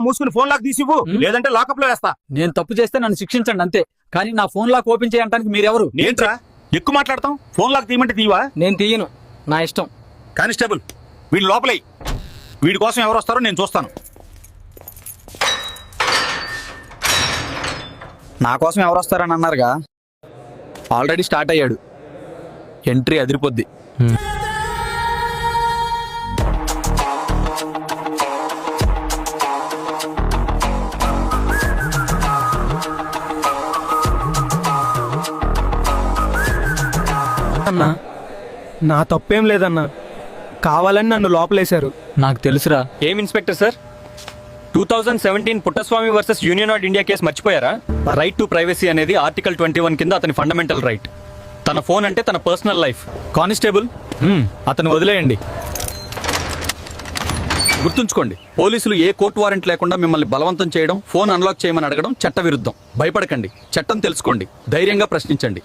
మూసుకుని phone lock తీసివ్వు, లేదంటే lockup లో వేస్తా. నేను తప్పు చేస్తే నన్ను శిక్షించండి అంతే, కానీ నా ఫోన్ లాక్ ఓపెన్ చేయడానికి మీరెవరు? ఏంట్రా ఎక్కువ మాట్లాడతాం? ఫోన్ లాక్ తీయమంటే తీవా? నేను తీయను, నా ఇష్టం. కానిస్టేబుల్ వీడి లోపలై, వీడి కోసం ఎవరు వస్తారో నేను చూస్తాను. నా కోసం ఎవరు వస్తారని అన్నారుగా, ఆల్రెడీ స్టార్ట్ అయ్యాడు. ఎంట్రీ అదిరిపోద్ది. అన్నా, నా తప్పేం లేదన్నా, కావాలని నన్ను లోపలేశారు. నాకు తెలుసురా. ఏం inspector sir, 2017 Puttaswamy versus union of India case మర్చిపోయారా? రైట్ టు ప్రైవసీ అనేది ఆర్టికల్ 21 కింద అతని ఫండమెంటల్ రైట్. తన ఫోన్ అంటే తన పర్సనల్ లైఫ్. కానిస్టేబుల్, అతను వదిలేయండి. గుర్తుంచుకోండి, పోలీసులు ఏ కోర్టు వారెంట్ లేకుండా మిమ్మల్ని బలవంతం చేయడం, ఫోన్ అన్లాక్ చేయమని అడగడం చట్ట విరుద్ధం. భయపడకండి, చట్టం తెలుసుకోండి, ధైర్యంగా ప్రశ్నించండి.